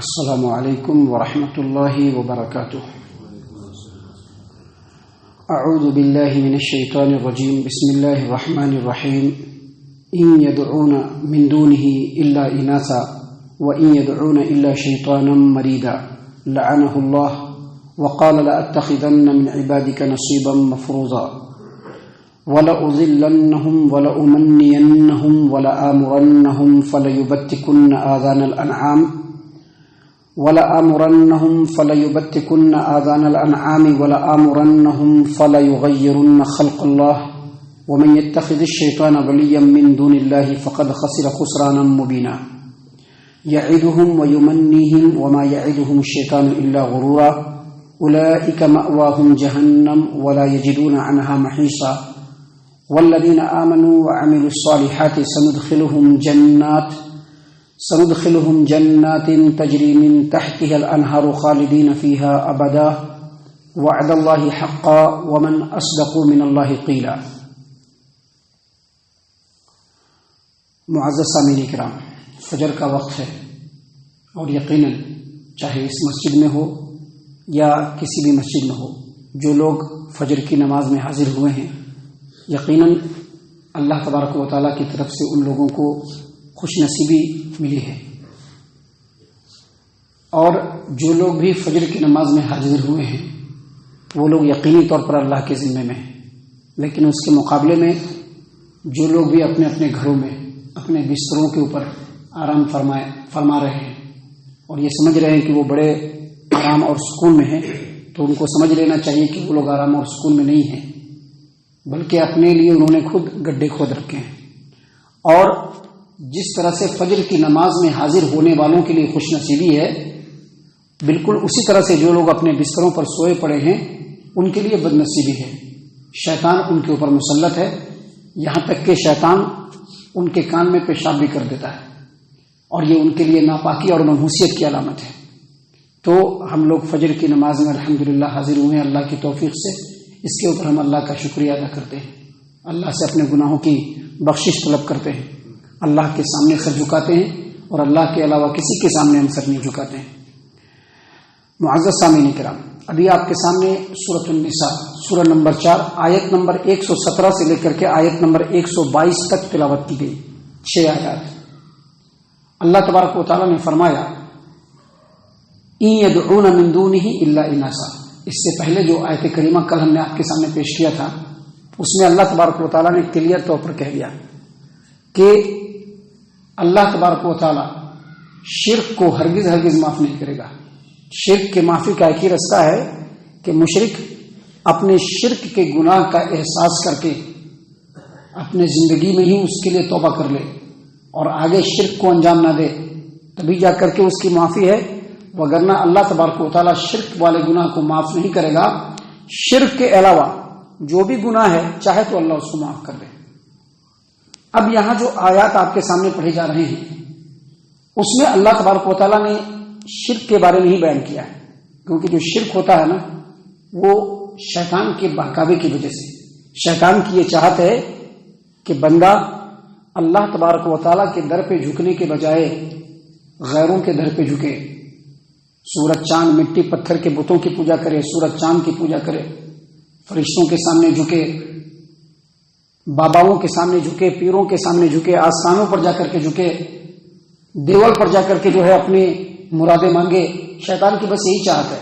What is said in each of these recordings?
السلام علیکم ورحمۃ اللہ وبرکاتہ۔ اعوذ باللہ من الشیطان الرجیم، بسم اللہ الرحمن الرحیم۔ ان يدعون من دونه الا اناثا وان يدعون الا شیطانا مریدا لعنه الله وقال لأتخذن من عبادك نصيبا مفروضا وَلَأُضِلَّنَّهُمْ وَلَأُمَنِّيَنَّهُمْ وَلَآمُرَنَّهُمْ فَلَيُبَتِّكُنَّ آذَانَ الْأَنْعَامِ وَلَآمُرَنَّهُمْ فَلَيُغَيِّرُنَّ خَلْقَ اللَّهِ وَمَنْ يَتَّخِذِ الشَّيْطَانَ وَلِيًّا مِّن دُونِ اللَّهِ فَقَدْ خَسِرَ خُسْرَانًا مُّبِينًا يَعِدُهُمْ وَيُمَنِّيهِمْ وَمَا يَعِدُهُمُ الشَّيْطَانُ إِلَّا غُرُورًا أُولَئِكَ مَأْوَاهُمْ جَهَنَّمُ وَلَا يَجِدُونَ عَنْهَا مَحِيصًا والذین آمنوا وعملوا الصالحات سندخلهم جنات تجری من تحتها الانہار خالدین فیہا ابدا وعد اللہ حقا ومن اصدق من اللہ قیلا۔ معزز سامعین کرام، فجر کا وقت ہے اور یقیناً چاہے اس مسجد میں ہو یا کسی بھی مسجد میں ہو، جو لوگ فجر کی نماز میں حاضر ہوئے ہیں، یقیناً اللہ تبارک و تعالیٰ کی طرف سے ان لوگوں کو خوش نصیبی ملی ہے، اور جو لوگ بھی فجر کی نماز میں حاضر ہوئے ہیں وہ لوگ یقینی طور پر اللہ کے ذمے میں ہیں، لیکن اس کے مقابلے میں جو لوگ بھی اپنے اپنے گھروں میں اپنے بستروں کے اوپر آرام فرما رہے ہیں اور یہ سمجھ رہے ہیں کہ وہ بڑے آرام اور سکون میں ہیں، تو ان کو سمجھ لینا چاہیے کہ وہ لوگ آرام اور سکون میں نہیں ہیں، بلکہ اپنے لیے انہوں نے خود گڈھے کھود رکھے ہیں۔ اور جس طرح سے فجر کی نماز میں حاضر ہونے والوں کے لیے خوش نصیبی ہے، بالکل اسی طرح سے جو لوگ اپنے بستروں پر سوئے پڑے ہیں ان کے لیے بد نصیبی ہے۔ شیطان ان کے اوپر مسلط ہے، یہاں تک کہ شیطان ان کے کان میں پیشاب بھی کر دیتا ہے، اور یہ ان کے لیے ناپاکی اور منحوسیت کی علامت ہے۔ تو ہم لوگ فجر کی نماز میں الحمدللہ حاضر ہوئے ہیں اللہ کی توفیق سے، اس کے اوپر ہم اللہ کا شکریہ ادا کرتے ہیں، اللہ سے اپنے گناہوں کی بخشش طلب کرتے ہیں، اللہ کے سامنے سر جھکاتے ہیں اور اللہ کے علاوہ کسی کے سامنے ہم سر نہیں جھکاتے ہیں۔ معزز سامعین کرام، ابھی آپ کے سامنے سورۃ النساء سورہ نمبر 4 آیت نمبر 117 سے لے کر کے آیت نمبر 122 تک تلاوت کی گئی، 6 آیات۔ اللہ تبارک و تعالیٰ نے فرمایا ان يدعون من دونه الا اناثا۔ اس سے پہلے جو آیت کریمہ کل ہم نے آپ کے سامنے پیش کیا تھا، اس میں اللہ تبارک و تعالیٰ نے کلیئر طور پر کہہ دیا کہ اللہ تبارک و تعالیٰ شرک کو ہرگز معاف نہیں کرے گا۔ شرک کے معافی کا ایک ہی رستہ ہے کہ مشرک اپنے شرک کے گناہ کا احساس کر کے اپنے زندگی میں ہی اس کے لیے توبہ کر لے اور آگے شرک کو انجام نہ دے، تبھی جا کر کے اس کی معافی ہے، وگرنہ اللہ تبارک و تعالیٰ شرک والے گناہ کو معاف نہیں کرے گا۔ شرک کے علاوہ جو بھی گناہ ہے چاہے تو اللہ اس کو معاف کر دے۔ اب یہاں جو آیات آپ کے سامنے پڑھے جا رہے ہیں اس میں اللہ تبارک و تعالیٰ نے شرک کے بارے میں ہی بیان کیا ہے، کیونکہ جو شرک ہوتا ہے نا وہ شیطان کے بہکاوے کی وجہ سے، شیطان کی یہ چاہت ہے کہ بندہ اللہ تبارک و تعالیٰ کے در پہ جھکنے کے بجائے غیروں کے در پہ جھکے، سورج چاند مٹی پتھر کے بتوں کی پوجا کرے، سورج چاند کی پوجا کرے، فرشتوں کے سامنے جھکے، باباؤں کے سامنے جھکے، پیروں کے سامنے جھکے، آستانوں پر جا کر کے جھکے، دیوال پر جا کر کے جو ہے اپنی مرادیں مانگے۔ شیطان کی بس یہی چاہت ہے۔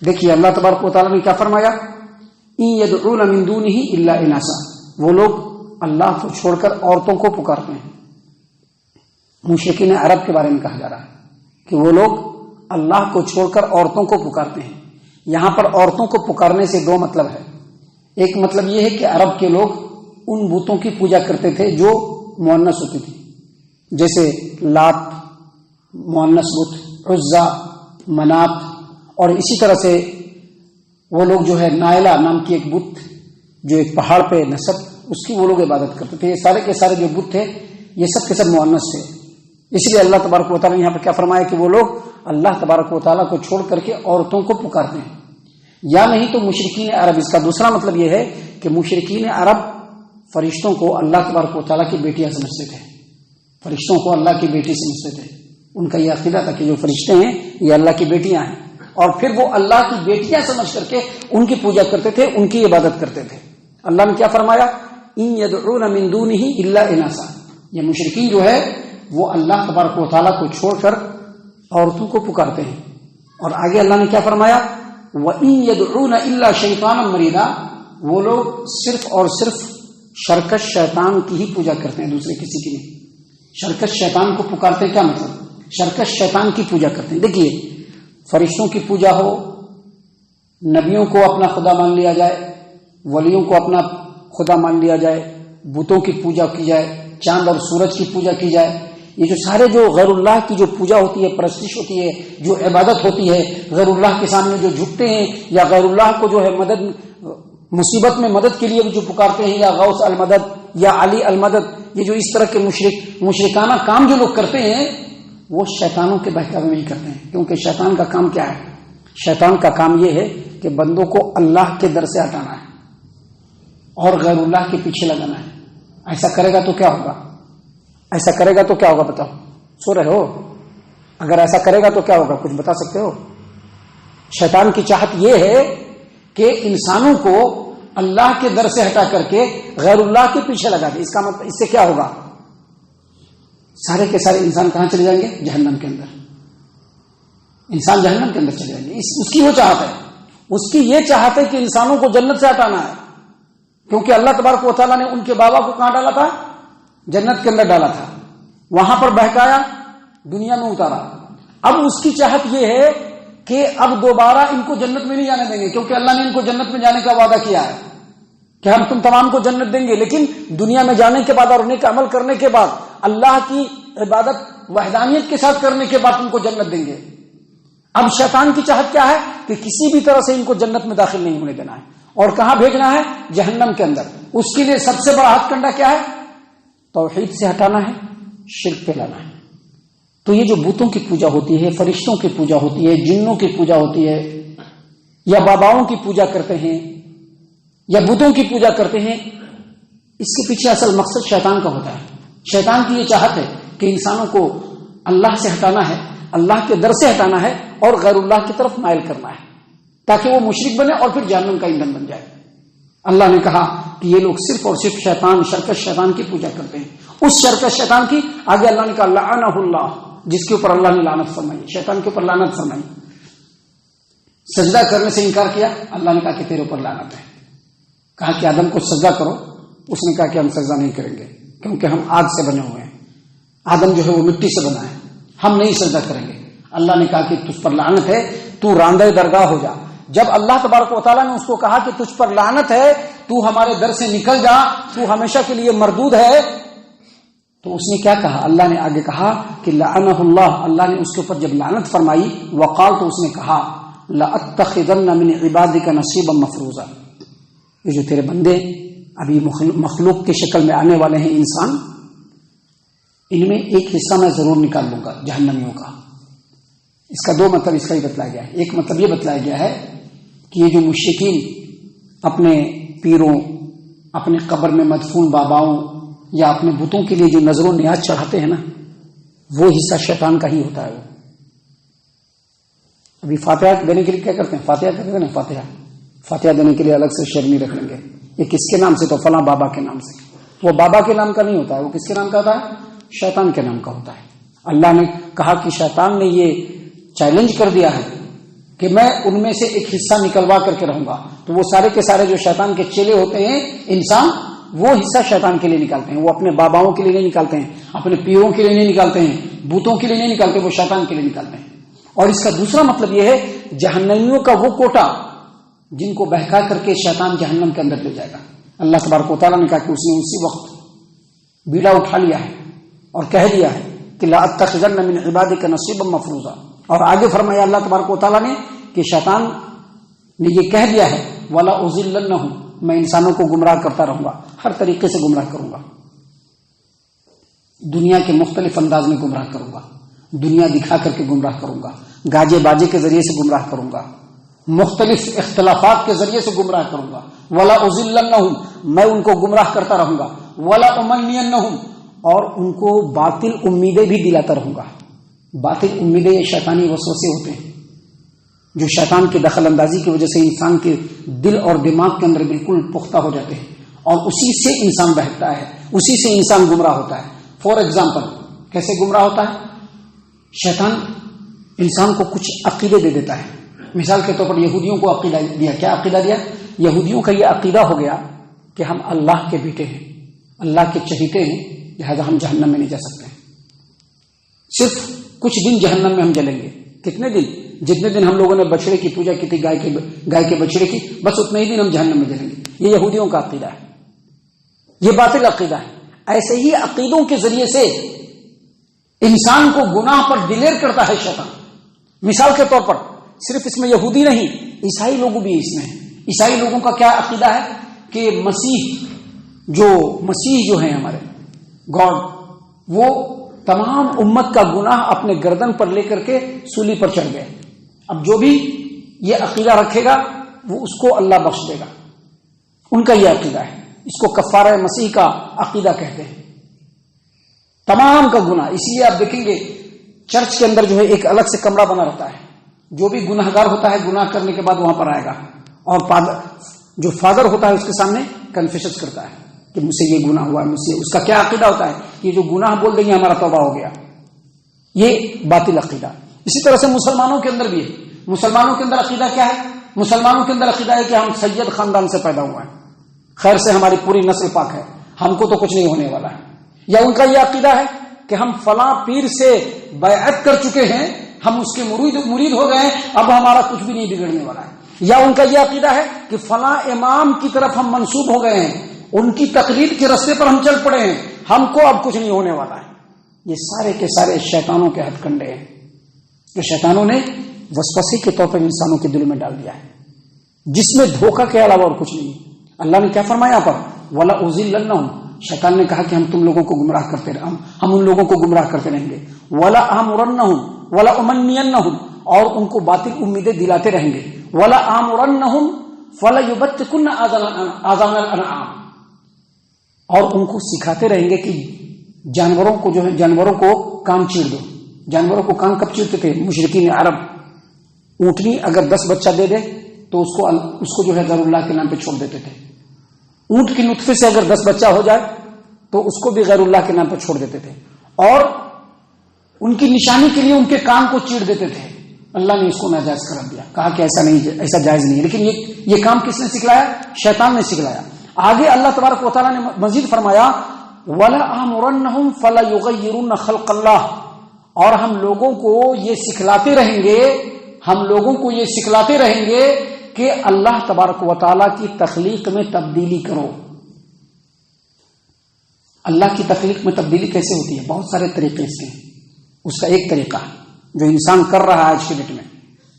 دیکھیے اللہ تبارک و تعالیٰ نے کیا فرمایا، ان يدعون من دونه الا اناثا، وہ لوگ اللہ کو چھوڑ کر عورتوں کو پکارتے ہیں۔ مشرکین عرب کے بارے میں کہا جا رہا ہے کہ وہ لوگ اللہ کو چھوڑ کر عورتوں کو پکارتے ہیں۔ یہاں پر عورتوں کو پکارنے سے دو مطلب ہے۔ ایک مطلب یہ ہے کہ عرب کے لوگ ان بتوں کی پوجا کرتے تھے جو مؤنث ہوتی تھی، جیسے لات مؤنث بت، عزا، منات، اور اسی طرح سے وہ لوگ جو ہے نائلہ نام کی ایک بت جو ایک پہاڑ پہ نصب، اس کی وہ لوگ عبادت کرتے تھے۔ یہ سارے کے سارے جو بت تھے یہ سب کے سب مؤنث تھے، اس لیے اللہ تبارک و تعالیٰ نے یہاں پر کیا فرمایا کہ وہ لوگ اللہ تبارک و تعالیٰ کو چھوڑ کر کے عورتوں کو پکارتے ہیں۔ یا نہیں تو مشرکین عرب، اس کا دوسرا مطلب یہ ہے کہ مشرکین عرب فرشتوں کو اللہ تبارک و تعالیٰ کی بیٹیاں سمجھتے تھے، فرشتوں کو اللہ کی بیٹی سمجھتے تھے، ان کا یہ عقیدہ تھا کہ جو فرشتے ہیں یہ اللہ کی بیٹیاں ہیں، اور پھر وہ اللہ کی بیٹیاں سمجھ کر کے ان کی پوجا کرتے تھے، ان کی عبادت کرتے تھے۔ اللہ نے کیا فرمایا؟ ان يدعون من دونه الا اناثا، یہ مشرکین جو ہے وہ اللہ تبارک و تعالیٰ کو چھوڑ کر عورتوں کو پکارتے ہیں۔ اور آگے اللہ نے کیا فرمایا؟ وَإِن يَدْعُونَ إِلَّا شَيْطَانًا مَرِيدًا، وہ لوگ صرف اور صرف شرکش شیطان کی ہی پوجا کرتے ہیں، دوسرے کسی کی نہیں۔ شرکش شیطان کو پکارتے ہیں، کیا مطلب؟ شرکش شیطان کی پوجا کرتے ہیں۔ دیکھیے، فرشتوں کی پوجا ہو، نبیوں کو اپنا خدا مان لیا جائے، ولیوں کو اپنا خدا مان لیا جائے، بتوں کی پوجا کی جائے، چاند اور سورج کی پوجا کی جائے، یہ جو سارے جو غیر اللہ کی جو پوجا ہوتی ہے، پرستش ہوتی ہے، جو عبادت ہوتی ہے، غیر اللہ کے سامنے جو جھکتے ہیں یا غیر اللہ کو جو ہے مدد، مصیبت میں مدد کے لیے جو پکارتے ہیں، یا غوث المدد یا علی المدد، یہ جو اس طرح کے مشرکانہ کام جو لوگ کرتے ہیں وہ شیطانوں کے بہکاوے میں ہی کرتے ہیں۔ کیونکہ شیطان کا کام کیا ہے؟ شیطان کا کام یہ ہے کہ بندوں کو اللہ کے در سے ہٹانا ہے اور غیر اللہ کے پیچھے لگانا ہے۔ ایسا کرے گا تو کیا ہوگا؟ ایسا کرے گا تو کیا ہوگا؟ بتاؤ، سو رہے ہو؟ اگر ایسا کرے گا تو کیا ہوگا؟ کچھ بتا سکتے ہو؟ شیطان کی چاہت یہ ہے کہ انسانوں کو اللہ کے در سے ہٹا کر کے غیر اللہ کے پیچھے لگا دے۔ اس کا مطلب اس سے کیا ہوگا؟ سارے کے سارے انسان کہاں چلے جائیں گے؟ جہنم کے اندر۔ انسان جہنم کے اندر چلے جائیں گے۔ اس کی وہ چاہت ہے، اس کی یہ چاہت ہے کہ انسانوں کو جنت سے ہٹانا ہے، کیونکہ اللہ تبارک و تعالیٰ نے ان کے بابا کو کہاں ڈالا تھا؟ جنت کے اندر ڈالا تھا، وہاں پر بہکایا، دنیا میں اتارا۔ اب اس کی چاہت یہ ہے کہ اب دوبارہ ان کو جنت میں نہیں جانے دیں گے، کیونکہ اللہ نے ان کو جنت میں جانے کا وعدہ کیا ہے کہ ہم تم تمام کو جنت دیں گے، لیکن دنیا میں جانے کے بعد اور انہیں کا عمل کرنے کے بعد، اللہ کی عبادت وحدانیت کے ساتھ کرنے کے بعد ان کو جنت دیں گے۔ اب شیطان کی چاہت کیا ہے کہ کسی بھی طرح سے ان کو جنت میں داخل نہیں ہونے دینا ہے، اور کہاں بھیجنا ہے؟ جہنم کے اندر۔ اس کے لیے سب سے بڑا ہتھ کنڈا کیا ہے؟ توحید سے ہٹانا ہے، شرک پہ لانا ہے۔ تو یہ جو بتوں کی پوجا ہوتی ہے، فرشتوں کی پوجا ہوتی ہے، جنوں کی پوجا ہوتی ہے، یا باباؤں کی پوجا کرتے ہیں، یا بتوں کی پوجا کرتے ہیں، اس کے پیچھے اصل مقصد شیطان کا ہوتا ہے۔ شیطان کی یہ چاہت ہے کہ انسانوں کو اللہ سے ہٹانا ہے، اللہ کے در سے ہٹانا ہے، اور غیر اللہ کی طرف مائل کرنا ہے، تاکہ وہ مشرک بنے اور پھر جہنم کا ایندھن بن جائے۔ اللہ نے کہا کہ یہ لوگ صرف اور صرف شیطان، شرکش شیطان کی پوجا کرتے ہیں۔ اس شرکش شیطان کی آگے اللہ نے کہا لعنہ اللہ، جس کے اوپر اللہ نے لعنت فرمائی، شیطان کے اوپر لعنت فرمائی۔ سجدہ کرنے سے انکار کیا، اللہ نے کہا کہ تیرے اوپر لعنت ہے۔ کہا کہ آدم کو سجدہ کرو، اس نے کہا کہ ہم سجدہ نہیں کریں گے، کیونکہ ہم آگ سے بنے ہوئے ہیں، آدم جو ہے وہ مٹی سے بنا ہے، ہم نہیں سجدہ کریں گے۔ اللہ نے کہا کہ تجھ پر لعنت ہے، تو راندہ درگاہ ہو جا۔ جب اللہ تبارک و تعالیٰ نے اس کو کہا کہ تجھ پر لعنت ہے، تو ہمارے در سے نکل جا، تو ہمیشہ کے لیے مردود ہے، تو اس نے کیا کہا؟ اللہ نے آگے کہا کہ لعنہ اللہ، اللہ نے اس کے اوپر جب لعنت فرمائی، وقال، تو اس نے کہا لأتخذن من عبادک نصیبا مفروضا، یہ جو تیرے بندے ابھی مخلوق کی شکل میں آنے والے ہیں انسان، ان میں ایک حصہ میں ضرور نکال لوں گا جہنمیوں کا۔ اس کا دو مطلب اس کا ہی بتلایا گیا ہے۔ ایک مطلب یہ بتلایا گیا ہے کہ یہ جو مشرکین اپنے پیروں، اپنے قبر میں مدفون باباؤں یا اپنے بتوں کے لیے جو نظر و نیاز چڑھاتے ہیں نا، وہ حصہ شیطان کا ہی ہوتا ہے۔ وہ ابھی فاتحہ دینے کے لیے کیا کرتے ہیں؟ فاتحہ کرتے ہیں نا، فاتحہ دینے کے لیے الگ سے شعر نہیں رکھ لیں گے، یہ کس کے نام سے؟ تو فلاں بابا کے نام سے۔ وہ بابا کے نام کا نہیں ہوتا ہے، وہ کس کے نام کا ہوتا ہے؟ شیطان کے نام کا ہوتا ہے۔ اللہ نے کہا کہ شیطان نے یہ چیلنج کر دیا ہے کہ میں ان میں سے ایک حصہ نکلوا کر کے رہوں گا۔ تو وہ سارے کے سارے جو شیطان کے چیلے ہوتے ہیں انسان، وہ حصہ شیطان کے لیے نکالتے ہیں، وہ اپنے باباؤں کے لیے نہیں نکالتے ہیں، اپنے پیروں کے لیے نہیں نکالتے ہیں، بتوں کے لیے نہیں نکالتے، وہ شیطان کے لیے نکالتے ہیں۔ اور اس کا دوسرا مطلب یہ ہے جہنمیوں کا وہ کوٹا جن کو بہکا کر کے شیطان جہنم کے اندر لے جائے گا۔ اللہ تبارک و تعالیٰ نے کہا کہ اس نے اسی وقت بیڑا اٹھا لیا ہے اور کہہ دیا ہے کہ لأتخذن من عبادک نصیبا مفروضا، اور آگے فرمایا اللہ تبارک و تعالیٰ نے کہ شیطان نے یہ کہہ دیا ہے وَلَأُضِلَّنَّهُمْ، میں انسانوں کو گمراہ کرتا رہوں گا، ہر طریقے سے گمراہ کروں گا، دنیا کے مختلف انداز میں گمراہ کروں گا، دنیا دکھا کر کے گمراہ کروں گا، گاجے باجے کے ذریعے سے گمراہ کروں گا، مختلف اختلافات کے ذریعے سے گمراہ کروں گا، وَلَأُضِلَّنَّهُمْ، میں ان کو گمراہ کرتا رہوں گا، وَلَأُمَنِّيَنَّهُمْ، اور ان کو باطل امیدیں بھی دلاتا رہوں گا۔ باطل امیدیں یا شیطانی وسوسے ہوتے ہیں جو شیطان کی دخل اندازی کی وجہ سے انسان کے دل اور دماغ کے اندر بالکل پختہ ہو جاتے ہیں اور اسی سے انسان بہکتا ہے، اسی سے انسان گمراہ ہوتا ہے۔ فار ایگزامپل کیسے گمراہ ہوتا ہے؟ شیطان انسان کو کچھ عقیدے دے دیتا ہے۔ مثال کے طور پر یہودیوں کو عقیدہ دیا۔ کیا عقیدہ دیا؟ یہودیوں کا یہ عقیدہ ہو گیا کہ ہم اللہ کے بیٹے ہیں، اللہ کے چہیتے ہیں، لہذا ہم جہنم میں نہیں جا سکتے، صرف کچھ دن جہنم میں ہم جلیں گے۔ کتنے دن؟ جتنے دن ہم لوگوں نے بچڑے کی پوجا کی تھی، گائے کے بچڑے کی، بس اتنے ہی دن ہم جہنم میں جلیں گے۔ یہ یہودیوں کا عقیدہ ہے، یہ باطل عقیدہ ہے۔ ایسے ہی عقیدوں کے ذریعے سے انسان کو گناہ پر دلیر کرتا ہے شیطان۔ مثال کے طور پر صرف اس میں یہودی نہیں، عیسائی لوگ بھی اس میں ہیں۔ عیسائی لوگوں کا کیا عقیدہ ہے کہ مسیح جو ہیں ہمارے گاڈ، وہ تمام امت کا گناہ اپنے گردن پر لے کر کے سولی پر چڑھ گئے۔ اب جو بھی یہ عقیدہ رکھے گا وہ اس کو اللہ بخش دے گا، ان کا یہ عقیدہ ہے۔ اس کو کفارہ مسیح کا عقیدہ کہتے ہیں، تمام کا گناہ۔ اسی لیے آپ دیکھیں گے چرچ کے اندر جو ہے ایک الگ سے کمرہ بنا رہتا ہے، جو بھی گناہ گار ہوتا ہے گناہ کرنے کے بعد وہاں پر آئے گا اور جو فادر ہوتا ہے اس کے سامنے کنفیشن کرتا ہے کہ مجھ سے یہ گناہ ہوا ہے، مجھ سے۔ اس کا کیا عقیدہ ہوتا ہے؟ یہ جو گناہ بول دیں گے ہمارا توبہ ہو گیا، یہ باطل عقیدہ۔ اسی طرح سے مسلمانوں کے اندر بھی ہے۔ مسلمانوں کے اندر عقیدہ کیا ہے؟ مسلمانوں کے اندر عقیدہ ہے کہ ہم سید خاندان سے پیدا ہوا ہے، خیر سے ہماری پوری نسل پاک ہے، ہم کو تو کچھ نہیں ہونے والا ہے۔ یا ان کا یہ عقیدہ ہے کہ ہم فلاں پیر سے بیعت کر چکے ہیں، ہم اس کے مرید ہو گئے ہیں، اب ہمارا کچھ بھی نہیں بگڑنے والا ہے۔ یا ان کا یہ عقیدہ ہے کہ فلاں امام کی طرف ہم منسوب ہو گئے ہیں، ان کی تقلید کے راستے پر ہم چل پڑے ہیں، ہم کو اب کچھ نہیں ہونے والا ہے۔ یہ سارے کے سارے شیطانوں کے ہتھ کنڈے ہیں جو شیطانوں نے وسوسے کے طور پر انسانوں کے دل میں ڈال دیا ہے، جس میں دھوکہ کے علاوہ اور کچھ نہیں۔ اللہ نے کیا فرمایا یہاں پر؟ وَلَا أُضِلَّنَّهُمْ، شیطان نے کہا کہ ہم تم لوگوں کو گمراہ کرتے رہیں، ہم ان لوگوں کو گمراہ کرتے رہیں گے۔ وَلَا آمُرَنَّهُمْ وَلَا أُمَنِّيَنَّهُمْ، اور ان کو باطل امیدیں دلاتے رہیں گے۔ وَلَا آمُرَنَّهُمْ فَلَيُبَتِّكُنَّ آذَانَ الْأَنْعَامِ، اور ان کو سکھاتے رہیں گے کہ جانوروں کو جو ہے جانوروں کو کان چیر دو۔ جانوروں کو کان کب چیرتے تھے مشرکین عرب؟ اونٹنی اگر 10 بچہ دے دے تو اس کو جو ہے غیر اللہ کے نام پہ چھوڑ دیتے تھے۔ اونٹ کی نطفے سے اگر 10 بچہ ہو جائے تو اس کو بھی غیر اللہ کے نام پہ چھوڑ دیتے تھے، اور ان کی نشانی کے لیے ان کے کان کو چیر دیتے تھے۔ اللہ نے اس کو ناجائز قرار دیا، کہا کہ ایسا جائز نہیں ہے۔ لیکن یہ کام کس نے سکھلایا؟ شیطان نے سکھلایا۔ آگے اللہ تبارک و تعالیٰ نے مزید فرمایا وَلَا آمُرَنَّهُمْ فَلَيُغَيِّرُنَّ خَلْقَ اللَّهِ، اور ہم لوگوں کو یہ سکھلاتے رہیں گے کہ اللہ تبارک و تعالیٰ کی تخلیق میں تبدیلی کرو۔ اللہ کی تخلیق میں تبدیلی کیسے ہوتی ہے؟ بہت سارے طریقے اس کے ہیں۔ اس کا ایک طریقہ جو انسان کر رہا ہے آج کے ڈیٹ میں،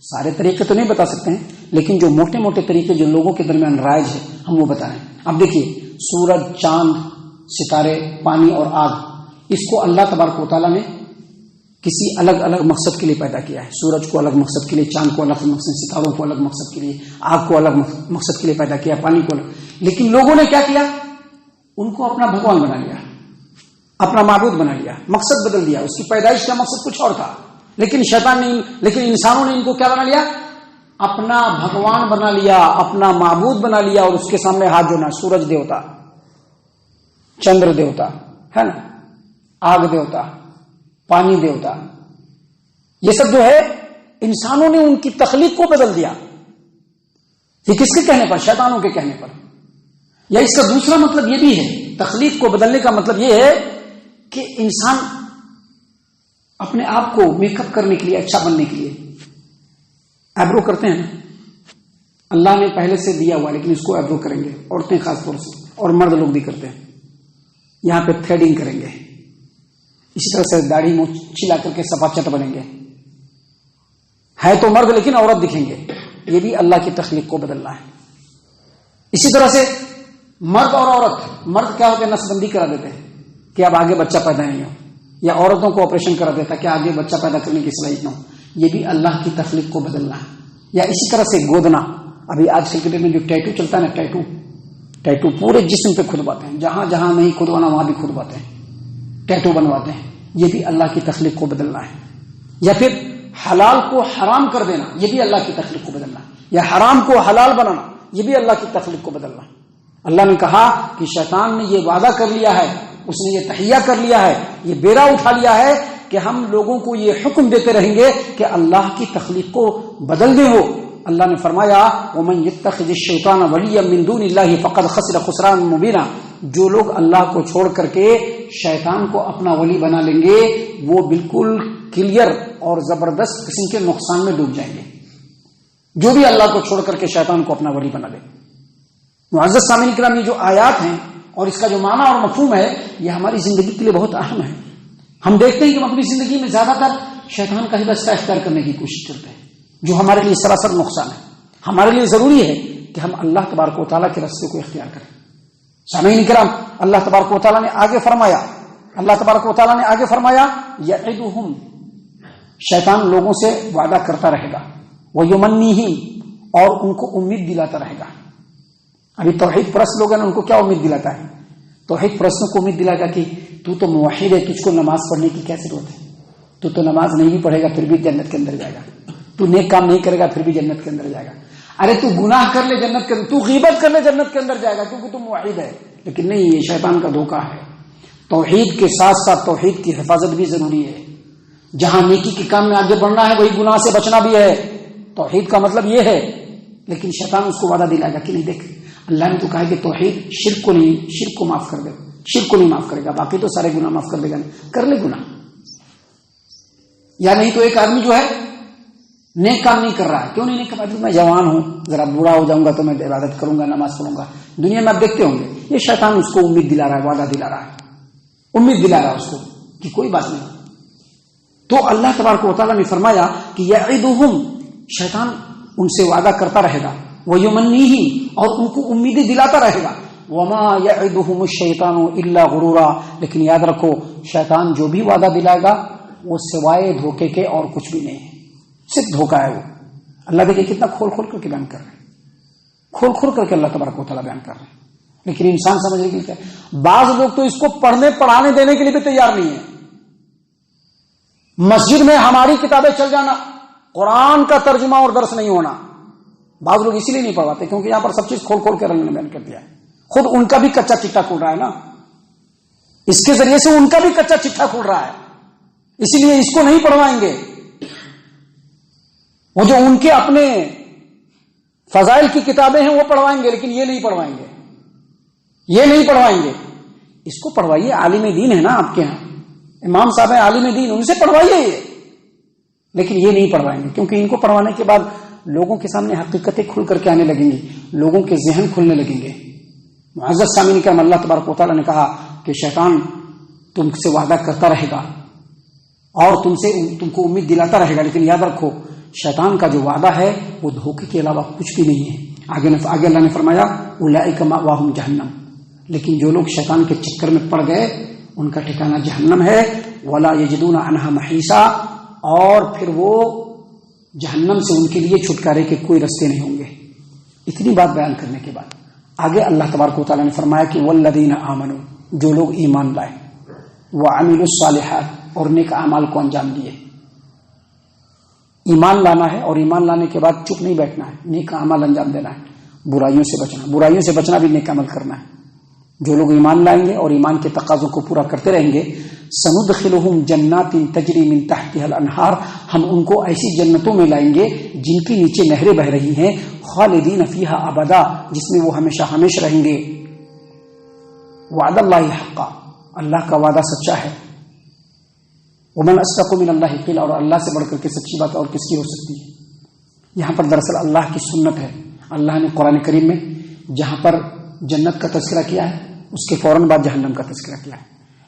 سارے طریقے تو نہیں بتا سکتے ہیں، لیکن جو موٹے موٹے طریقے جو لوگوں کے درمیان رائج ہے ہم وہ بتا رہے ہیں۔ اب دیکھیے، سورج، چاند، ستارے، پانی اور آگ، اس کو اللہ تبارک و تعالیٰ نے کسی الگ الگ مقصد کے لیے پیدا کیا ہے۔ سورج کو الگ مقصد کے لیے، چاند کو الگ مقصد، ستاروں کو الگ مقصد کے لیے، آگ کو الگ مقصد کے لیے پیدا کیا، پانی کو الگ۔ لیکن لوگوں نے کیا کیا؟ ان کو اپنا بھگوان بنا لیا، اپنا معبود بنا لیا، مقصد بدل دیا۔ اس کی پیدائش کا مقصد کچھ اور تھا، لیکن انسانوں نے ان کو کیا بنا لیا؟ اپنا بھگوان بنا لیا، اپنا معبود بنا لیا، اور اس کے سامنے ہاتھ جوڑنا۔ سورج دیوتا، چندر دیوتا ہے نا، آگ دیوتا، پانی دیوتا، یہ سب جو ہے انسانوں نے ان کی تخلیق کو بدل دیا۔ یہ کس کے کہنے پر؟ شیطانوں کے کہنے پر۔ یا اس کا دوسرا مطلب یہ بھی ہے، تخلیق کو بدلنے کا مطلب یہ ہے کہ انسان اپنے آپ کو میک اپ کرنے کے لیے، اچھا بننے کے لیے ایبرو کرتے ہیں۔ اللہ نے پہلے سے دیا ہوا، لیکن اس کو ایبرو کریں گے، عورتیں خاص طور سے، اور مرد لوگ بھی کرتے ہیں۔ یہاں پہ تھریڈنگ کریں گے، اسی طرح سے داڑھی منہ چھلا کر کے صفا چٹ بنیں گے، ہے تو مرد لیکن عورت دکھیں گے۔ یہ بھی اللہ کی تخلیق کو بدلنا ہے۔ اسی طرح سے مرد اور عورت، مرد کیا ہوتے ہیں؟ نسل بندی کرا دیتے ہیں کہ اب آگے بچہ پیدا نہیں ہو، یا عورتوں کو آپریشن کرا دیتا کہ آگے بچہ پیدا کرنے کی صلاحیت نہ ہو۔ یہ بھی اللہ کی تخلیق کو بدلنا ہے۔ یا اسی طرح سے گودنا، ابھی آج کل کے دن میں جو ٹیٹو چلتا ہے نا، ٹیٹو پورے جسم پہ کھدواتے ہیں، جہاں جہاں نہیں کھدوانا وہاں بھی کھدواتے ہیں، ٹیٹو بنواتے ہیں۔ یہ بھی اللہ کی تخلیق کو بدلنا ہے۔ یا پھر حلال کو حرام کر دینا، یہ بھی اللہ کی تخلیق کو بدلنا، یا حرام کو حلال بنانا، یہ بھی اللہ کی تخلیق کو بدلنا۔ اللہ نے کہا کہ شیطان نے یہ وعدہ کر لیا ہے، اس نے یہ تہیہ کر لیا ہے، یہ بیڑا اٹھا لیا ہے کہ ہم لوگوں کو یہ حکم دیتے رہیں گے کہ اللہ کی تخلیق کو بدل دے ہو۔ اللہ نے فرمایا وَمَن يَتَّخِذِ الشَّيْطَانَ وَلِيًّا مِن دُونِ اللَّهِ فَقَدْ خَسِرَ خُسْرَانًا مُبِينًا، جو لوگ اللہ کو چھوڑ کر کے شیطان کو اپنا ولی بنا لیں گے وہ بالکل کلیئر اور زبردست قسم کے نقصان میں ڈوب جائیں گے، جو بھی اللہ کو چھوڑ کر کے شیطان کو اپنا ولی بنا لے۔ معزز سامعین کرام، یہ جو آیات ہیں اور اس کا جو معنی اور مفہوم ہے یہ ہماری زندگی کے لیے بہت اہم ہے۔ ہم دیکھتے ہیں کہ ہم اپنی زندگی میں زیادہ تر شیطان کا ہی رستہ اختیار کرنے کی کوشش کرتے ہیں، جو ہمارے لیے سراسر نقصان ہے۔ ہمارے لیے ضروری ہے کہ ہم اللہ تبارک و تعالیٰ کے رستے کو اختیار کریں۔ سامعین کرام، اللہ تبارک و تعالیٰ نے آگے فرمایا یعدہم، شیطان لوگوں سے وعدہ کرتا رہے گا، ویمنیہم، اور ان کو امید دلاتا رہے گا۔ ابھی توحید پرست لوگ ہیں، ان کو کیا امید دلاتا ہے؟ توحید پرستوں کو امید دلائے گا کہ تو موحد ہے، تجھ کو نماز پڑھنے کی کیا ضرورت ہے؟ تو نماز نہیں بھی پڑھے گا پھر بھی جنت کے اندر جائے گا، تو نیک کام نہیں کرے گا پھر بھی جنت کے اندر جائے گا۔ ارے تو گناہ کر لے جنت کے اندر، تو غیبت کر لے جنت کے اندر جائے گا کیونکہ تو موحد ہے۔ لیکن نہیں، یہ شیطان کا دھوکہ ہے۔ توحید کے ساتھ ساتھ توحید کی حفاظت بھی ضروری ہے۔ جہاں نیکی کے کام میں آگے بڑھنا ہے وہی گناہ سے بچنا بھی ہے۔ توحید کا مطلب یہ ہے، لیکن شیطان اس کو وعدہ دلائے گا کہ نہیں، دیکھ اللہ نے تو کہا کہ توحید شرک کو معاف کر دے، شرک کو نہیں معاف کرے گا، باقی تو سارے گناہ معاف کر دے گا، کر لے گناہ۔ یا نہیں تو ایک آدمی جو ہے نیک کام نہیں کر رہا ہے، کیوں نہیں کر رہا؟ میں جوان ہوں، ذرا بوڑھا ہو جاؤں گا تو میں عبادت کروں گا، نماز پڑھوں گا۔ دنیا میں آپ دیکھتے ہوں گے یہ شیطان اس کو امید دلا رہا ہے، وعدہ دلا رہا ہے، امید دلا رہا ہے اس کو کہ کوئی بات نہیں۔ تو اللہ تبارک و تعالیٰ نے فرمایا کہ یعدہم، شیطان ان سے وعدہ کرتا رہے گا، ویمنیہم، اور ان کو امیدیں دلاتا رہے گا، وما یعدہم الشیطان الا غرورا، لیکن یاد رکھو شیطان جو بھی وعدہ دلائے گا وہ سوائے دھوکے کے اور کچھ بھی نہیں ہے، صرف دھوکہ ہے وہ۔ اللہ دیکھیں کتنا کھول کھول کر کے بیان کر رہے ہیں، کھول کھول کر کے اللہ تبارک و تعالیٰ بیان کر رہے ہیں، لیکن انسان سمجھنے کے لیے کیا، بعض لوگ تو اس کو پڑھنے پڑھانے دینے کے لیے بھی تیار نہیں ہے۔ مسجد میں ہماری کتابیں چل جانا، قرآن کا ترجمہ اور درس نہیں ہونا، بعض لوگ اسی لیے نہیں پڑھواتے کیونکہ یہاں پر سب چیز کھول کھول کے اللہ نے بیان کر دیا ہے۔ خود ان کا بھی کچا چٹا کھل رہا ہے نا، اس کے ذریعے سے ان کا بھی کچا چٹا کھل رہا ہے، اسی لیے اس کو نہیں پڑھوائیں گے۔ وہ جو ان کے اپنے فضائل کی کتابیں ہیں وہ پڑھوائیں گے، لیکن یہ نہیں پڑھوائیں گے، یہ نہیں پڑھوائیں گے۔ اس کو پڑھوائیے، عالم دین ہے نا آپ کے ہاں، امام صاحب ہیں عالم دین، ان سے پڑھوائیے یہ، لیکن یہ نہیں پڑھوائیں گے کیونکہ ان کو پڑھوانے کے بعد لوگوں کے سامنے حقیقتیں کھل کر کے آنے لگیں گی، لوگوں کے ذہن کھلنے لگیں گے۔ معزز سامعین کرام، اللہ تبارک و تعالیٰ نے کہا کہ شیطان تم سے وعدہ کرتا رہے گا اور تم کو امید دلاتا رہے گا، لیکن یاد رکھو شیطان کا جو وعدہ ہے وہ دھوکے کے علاوہ کچھ بھی نہیں ہے۔ آگے اللہ نے فرمایا اولئک مأواہم جہنم، لیکن جو لوگ شیطان کے چکر میں پڑ گئے ان کا ٹھکانہ جہنم ہے، ولا یجدون عنہا محیصا، اور پھر وہ جہنم سے ان کے لیے چھٹکارے کے کوئی رستے نہیں ہوں گے۔ اتنی بات بیان کرنے کے بعد آگے اللہ تبارک و تعالیٰ نے فرمایا کہ والذین آمنوا، جو لوگ ایمان لائے، وعملوا الصالحات، اور نیک اعمال کو انجام دیے۔ ایمان لانا ہے اور ایمان لانے کے بعد چپ نہیں بیٹھنا ہے، نیک اعمال انجام دینا ہے، برائیوں سے بچنا بھی نیک عمل کرنا ہے۔ جو لوگ ایمان لائیں گے اور ایمان کے تقاضوں کو پورا کرتے رہیں گے، سندخلہم جنات تجری من تحتها الانہار، ہم ان کو ایسی جنتوں میں لائیں گے جن کی نیچے نہریں بہ رہی ہیں، خالدین فیہا ابدا، جس میں وہ ہمیشہ ہمیشہ رہیں گے۔ وعد اللہ حقا، اللہ کا وعدہ سچا ہے۔ ومن اصدق من اللہ قیلا، اور اللہ سے بڑھ کر کے سچی بات اور کس کی ہو سکتی ہے۔ یہاں پر دراصل اللہ کی سنت ہے، اللہ نے قرآن کریم میں جہاں پر جنت کا تذکرہ کیا ہے اس کے فوراً بعد جہنم کا تذکرہ کیا ہے،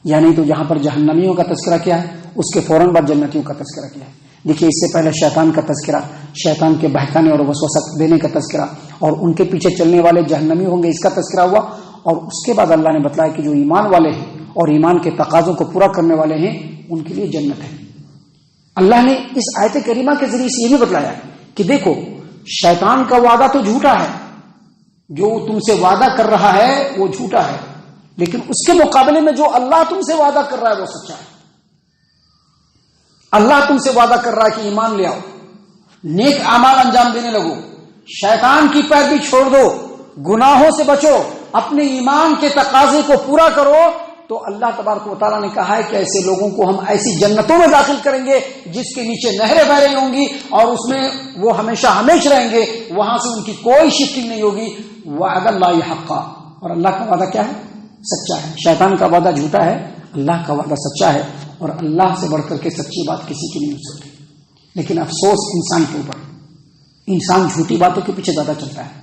یا نہیں تو جہاں پر جہنمیوں کا تذکرہ کیا ہے اس کے فوراً بعد جنتیوں کا تذکرہ کیا ہے۔ دیکھیے اس سے پہلے شیطان کا تذکرہ، شیطان کے بہکانے اور وسوسہ دینے کا تذکرہ، اور ان کے پیچھے چلنے والے جہنمی ہوں گے، اس کا تذکرہ ہوا، اور اس کے بعد اللہ نے بتلایا کہ جو ایمان والے ہیں اور ایمان کے تقاضوں کو پورا کرنے والے ہیں ان کے لیے جنت ہے۔ اللہ نے اس آیت کریمہ کے ذریعے سے یہ بھی بتلایا کہ دیکھو شیطان کا وعدہ تو جھوٹا ہے، جو تم سے وعدہ کر رہا ہے وہ جھوٹا ہے، لیکن اس کے مقابلے میں جو اللہ تم سے وعدہ کر رہا ہے وہ سچا ہے۔ اللہ تم سے وعدہ کر رہا ہے کہ ایمان لے آؤ، نیک اعمال انجام دینے لگو، شیطان کی پیروی چھوڑ دو، گناہوں سے بچو، اپنے ایمان کے تقاضے کو پورا کرو، تو اللہ تبارک و تعالیٰ نے کہا ہے کہ ایسے لوگوں کو ہم ایسی جنتوں میں داخل کریں گے جس کے نیچے نہریں بہ رہی ہوں گی اور اس میں وہ ہمیشہ ہمیشہ رہیں گے، وہاں سے ان کی کوئی شفٹنگ نہیں ہوگی۔ وعد اللہ حقا، اور اللہ کا وعدہ کیا ہے؟ سچا ہے۔ شیطان کا وعدہ جھوٹا ہے، اللہ کا وعدہ سچا ہے، اور اللہ سے بڑھ کر کے سچی بات کسی کی نہیں ہو سکتی۔ لیکن افسوس انسان کے اوپر، انسان جھوٹی باتوں کے پیچھے زیادہ چلتا ہے۔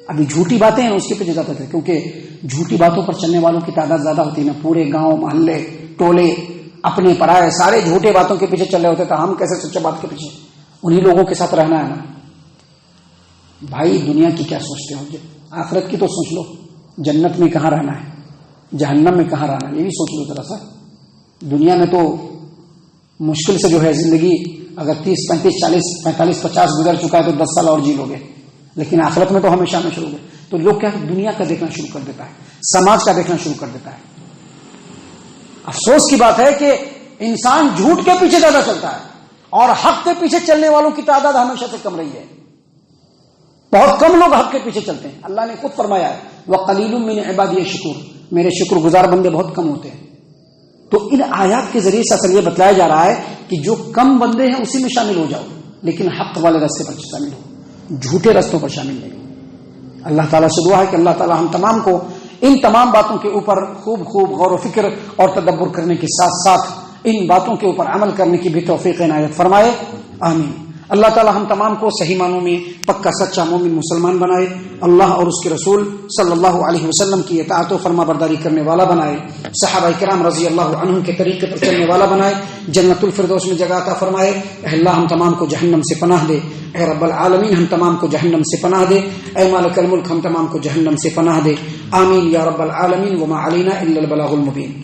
ابھی جھوٹی باتیں ہیں اس کے پیچھے زیادہ چلتے ہیں، کیونکہ جھوٹی باتوں پر چلنے والوں کی تعداد زیادہ ہوتی ہے نا، پورے گاؤں محلے ٹولے اپنے پرائے سارے جھوٹے باتوں کے پیچھے چل رہے ہوتے، تو ہم کیسے سچے بات کے پیچھے؟ انہی لوگوں کے ساتھ رہنا ہے نا۔ بھائی دنیا کی کیا سوچتے ہو؟ آخرت کی تو سوچ لو، جنت میں کہاں رہنا ہے، جہنم میں کہاں رہنا ہے، یہ بھی سوچ لو ذرا سا۔ دنیا میں تو مشکل سے جو ہے زندگی اگر 30 35 40 45 50 گزر چکا ہے تو 10 سال اور جی لو گے، لیکن آخرت میں تو ہمیشہ ہمیشہ ہوگے۔ تو لوگ کیا دنیا کا دیکھنا شروع کر دیتا ہے، سماج کا دیکھنا شروع کر دیتا ہے۔ افسوس کی بات ہے کہ انسان جھوٹ کے پیچھے زیادہ چلتا ہے اور حق کے پیچھے چلنے والوں کی تعداد ہمیشہ سے کم رہی ہے۔ بہت کم لوگ حق کے پیچھے چلتے ہیں۔ اللہ نے خود فرمایا ہے وَقَلِيلٌ مِّنْ عِبَادِيَ الشَّكُورُ، میرے شکر گزار بندے بہت کم ہوتے ہیں۔ تو ان آیات کے ذریعے سے اصل یہ بتلایا جا رہا ہے کہ جو کم بندے ہیں اسی میں شامل ہو جاؤ، لیکن حق والے راستے پر شامل ہو، جھوٹے رستوں پر شامل نہیں ہو۔ اللہ تعالیٰ سے دعا ہے کہ اللہ تعالیٰ ہم تمام کو ان تمام باتوں کے اوپر خوب خوب غور و فکر اور تدبر کرنے کے ساتھ ساتھ ان باتوں کے اوپر عمل کرنے کی بھی توفیق عنایت فرمائے، آمین۔ اللہ تعالیٰ ہم تمام کو صحیح معنوں میں پکا سچا مومن مسلمان بنائے، اللہ اور اس کے رسول صلی اللہ علیہ وسلم کی اطاعت و فرما برداری کرنے والا بنائے، صحابہ کرام رضی اللہ عنہم کے طریقے پر چلنے والا بنائے، جنت الفردوس میں جگہ عطا فرمائے۔ اے اللہ ہم تمام کو جہنم سے پناہ دے، اے رب العالمین ہم تمام کو جہنم سے پناہ دے، اے مالک الملک ہم تمام کو جہنم سے پناہ دے، آمین یا رب العالمین۔ وما علینا الا البلاغ المبین۔